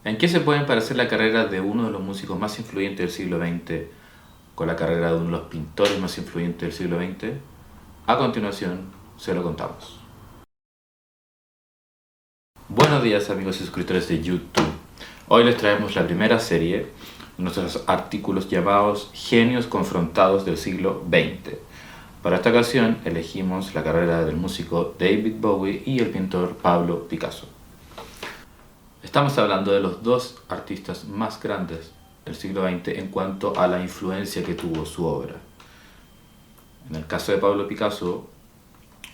¿En qué se puede parecer la carrera de uno de los músicos más influyentes del siglo XX con la carrera de uno de los pintores más influyentes del siglo XX? A continuación, se lo contamos. Buenos días amigos y suscriptores de YouTube. Hoy les traemos la primera serie de nuestros artículos llamados Genios confrontados del siglo XX. Para esta ocasión elegimos la carrera del músico David Bowie y el pintor Pablo Picasso. Estamos hablando de los dos artistas más grandes del siglo XX en cuanto a la influencia que tuvo su obra. En el caso de Pablo Picasso,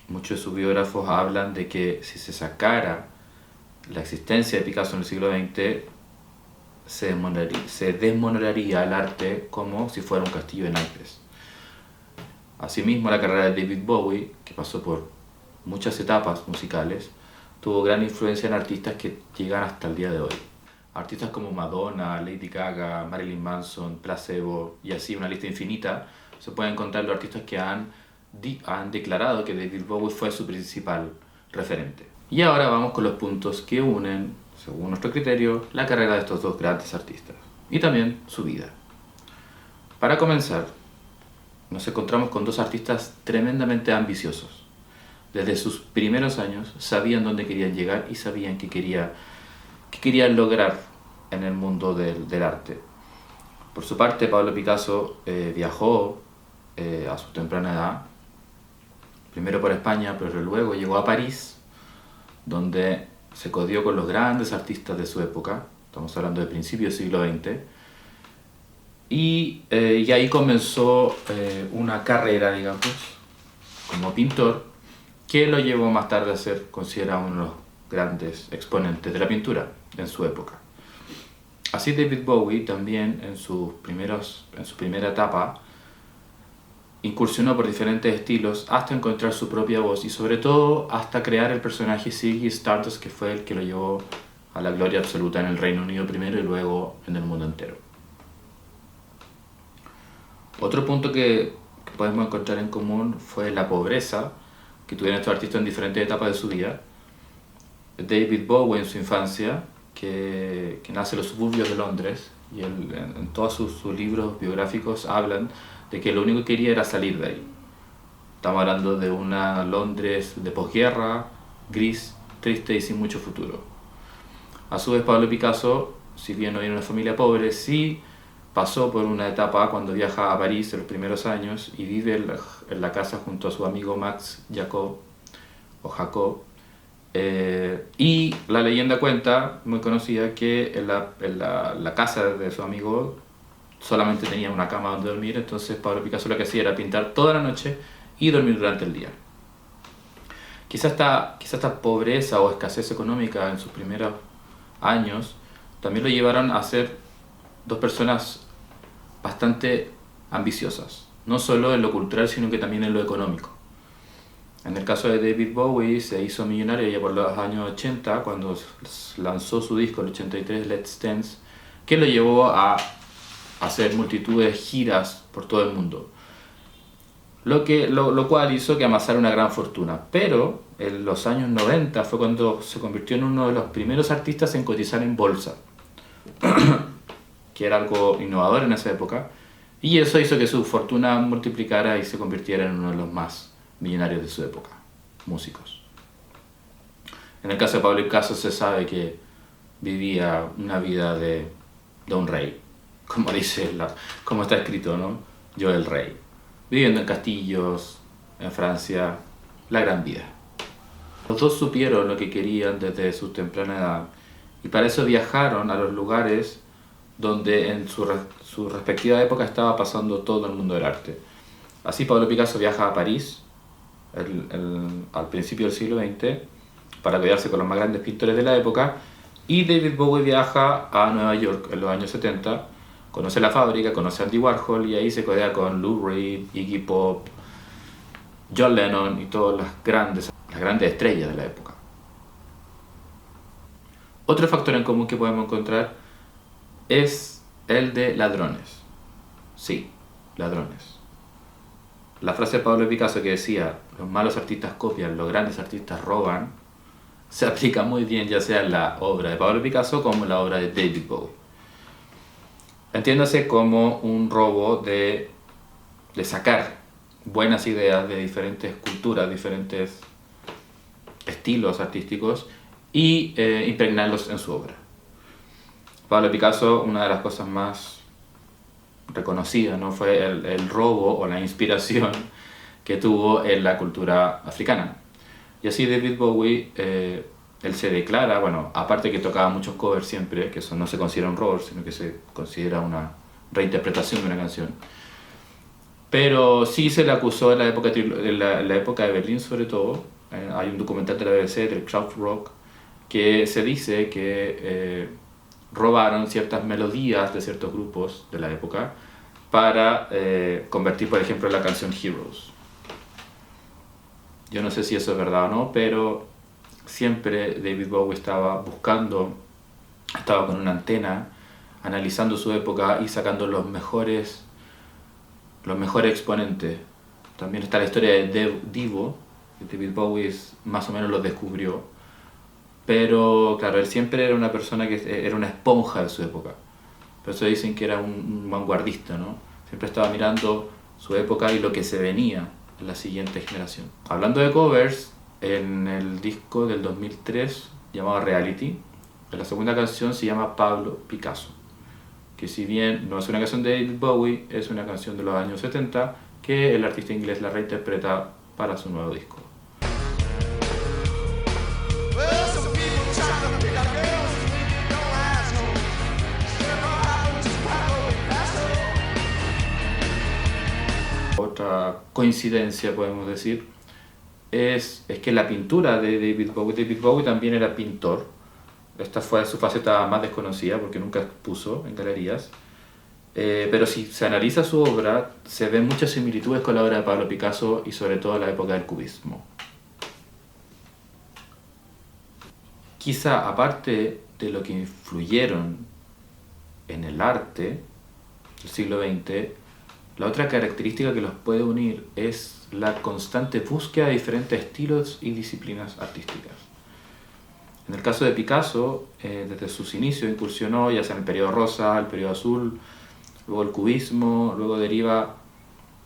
muchos de sus biógrafos hablan de que si se sacara la existencia de Picasso en el siglo XX, se desmoronaría el arte como si fuera un castillo de naipes. Asimismo, la carrera de David Bowie, que pasó por muchas etapas musicales, tuvo gran influencia en artistas que llegan hasta el día de hoy. Artistas como Madonna, Lady Gaga, Marilyn Manson, Placebo y así una lista infinita, se pueden encontrar los artistas que han declarado que David Bowie fue su principal referente. Y ahora vamos con los puntos que unen, según nuestro criterio, la carrera de estos dos grandes artistas y también su vida. Para comenzar, nos encontramos con dos artistas tremendamente ambiciosos. Desde sus primeros años sabían dónde querían llegar y sabían qué querían lograr en el mundo del arte. Por su parte, Pablo Picasso viajó a su temprana edad, primero por España, pero luego llegó a París, donde se codió con los grandes artistas de su época, estamos hablando de principios del siglo XX, y ahí comenzó una carrera, digamos, como pintor, que lo llevó más tarde a ser considerado uno de los grandes exponentes de la pintura en su época. Así David Bowie también en su primera etapa incursionó por diferentes estilos hasta encontrar su propia voz y sobre todo hasta crear el personaje Ziggy Stardust, que fue el que lo llevó a la gloria absoluta en el Reino Unido primero y luego en el mundo entero. Otro punto que podemos encontrar en común fue la pobreza que tuvieron estos artistas en diferentes etapas de su vida. David Bowie en su infancia, que nace en los suburbios de Londres, y él, en todos sus libros biográficos hablan de que lo único que quería era salir de ahí. Estamos hablando de una Londres de posguerra, gris, triste y sin mucho futuro. A su vez, Pablo Picasso, si bien no viene de una familia pobre, sí pasó por una etapa cuando viaja a París en los primeros años y vive en la casa junto a su amigo Max Jacob, y la leyenda cuenta, muy conocida, que en la casa de su amigo solamente tenía una cama donde dormir, entonces Pablo Picasso lo que hacía era pintar toda la noche y dormir durante el día. Quizá esta pobreza o escasez económica en sus primeros años también lo llevaron a ser dos personas bastante ambiciosas, no solo en lo cultural sino que también en lo económico. En el caso de David Bowie se hizo millonario ya por los años 80 cuando lanzó su disco el 83 Let's Dance, que lo llevó a hacer multitud de giras por todo el mundo, lo cual hizo que amasara una gran fortuna. Pero en los años 90 fue cuando se convirtió en uno de los primeros artistas en cotizar en bolsa, que era algo innovador en esa época, y eso hizo que su fortuna multiplicara y se convirtiera en uno de los más millonarios de su época, músicos. En el caso de Pablo Picasso se sabe que vivía una vida de un rey, como está escrito, ¿no? Yo el rey, viviendo en castillos, en Francia, la gran vida. Los dos supieron lo que querían desde su temprana edad y para eso viajaron a los lugares donde en su respectiva época estaba pasando todo el mundo del arte. Así Pablo Picasso viaja a París al principio del siglo XX para quedarse con los más grandes pintores de la época, y David Bowie viaja a Nueva York en los años 70, conoce la fábrica, conoce a Andy Warhol y ahí se codea con Lou Reed, Iggy Pop, John Lennon y todas las grandes estrellas de la época. Otro factor en común que podemos encontrar es el de ladrones. Sí, ladrones. La frase de Pablo Picasso que decía, los malos artistas copian, los grandes artistas roban, se aplica muy bien ya sea en la obra de Pablo Picasso como en la obra de David Bowie. Entiéndase como un robo de sacar buenas ideas de diferentes culturas, diferentes estilos artísticos y impregnarlos en su obra. Pablo Picasso, una de las cosas más reconocidas, ¿no?, fue el robo o la inspiración que tuvo en la cultura africana. Y así David Bowie, él se declara, bueno, aparte que tocaba muchos covers siempre, que eso no se considera un robo, sino que se considera una reinterpretación de una canción, pero sí se le acusó en la época de Berlín sobre todo. Hay un documental de la BBC, del Krautrock, que se dice que robaron ciertas melodías de ciertos grupos de la época para convertir, por ejemplo, la canción Heroes. Yo no sé si eso es verdad o no, pero siempre David Bowie estaba con una antena, analizando su época y sacando los mejores exponentes. También está la historia de Divo, que David Bowie más o menos lo descubrió, pero claro, él siempre era una persona que era una esponja de su época. Por eso dicen que era un vanguardista, ¿no? Siempre estaba mirando su época y lo que se venía en la siguiente generación. Hablando de covers, en el disco del 2003 llamado Reality, la segunda canción se llama Pablo Picasso, que si bien no es una canción de David Bowie, es una canción de los años 70 que el artista inglés la reinterpreta para su nuevo disco. Otra coincidencia, podemos decir, es que la pintura de David Bowie también era pintor. Esta fue su faceta más desconocida porque nunca expuso en galerías. Pero si se analiza su obra, se ven muchas similitudes con la obra de Pablo Picasso y sobre todo la época del cubismo. Quizá aparte de lo que influyeron en el arte del siglo XX, la otra característica que los puede unir es la constante búsqueda de diferentes estilos y disciplinas artísticas. En el caso de Picasso, desde sus inicios incursionó ya sea en el periodo rosa, el periodo azul, luego el cubismo, luego deriva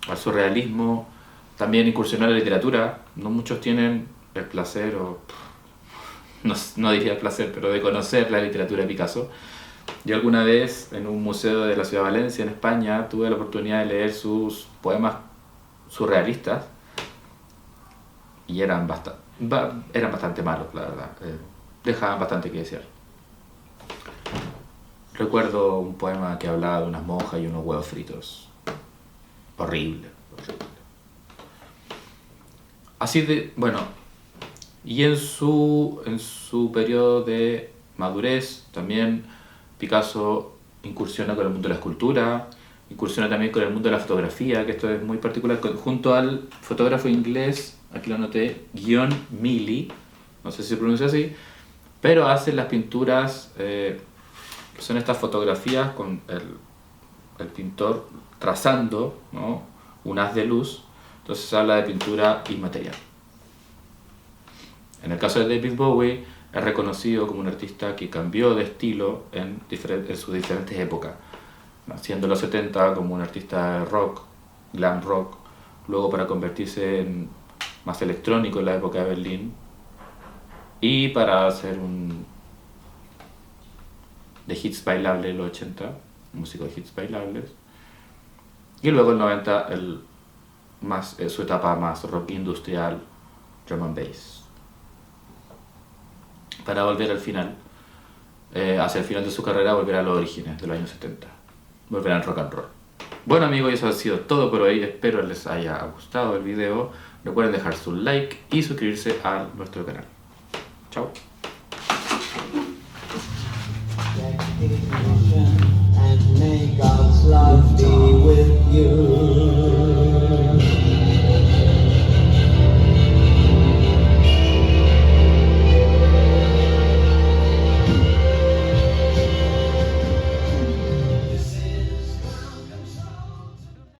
al surrealismo, también incursionó en la literatura. No muchos tienen el placer, no diría el placer, pero de conocer la literatura de Picasso. Yo alguna vez en un museo de la ciudad de Valencia, en España, tuve la oportunidad de leer sus poemas surrealistas y eran bastante malos, la verdad. Dejaban bastante que desear. Recuerdo un poema que hablaba de unas monjas y unos huevos fritos. Horrible. Así de, bueno, y en su periodo de madurez también Picasso incursiona con el mundo de la escultura, incursiona también con el mundo de la fotografía, que esto es muy particular, junto al fotógrafo inglés, aquí lo anoté, Guion Milly, no sé si se pronuncia así, pero hace las pinturas, son estas fotografías con el pintor trazando, ¿no?, un haz de luz. Entonces se habla de pintura inmaterial. En el caso de David Bowie, es reconocido como un artista que cambió de estilo en sus diferentes épocas, naciendo en los 70 como un artista de rock, glam rock, luego para convertirse en más electrónico en la época de Berlín, y para hacer de hits bailables en los 80, músico de hits bailables, y luego en el 90 su etapa más rock industrial, drum and bass, para volver al final, hacia el final de su carrera, volver a los orígenes de los años 70, volver al rock and roll. Bueno amigos, eso ha sido todo por hoy, espero les haya gustado el video. Recuerden dejar su like y suscribirse a nuestro canal. Chao. And may God's love be with you.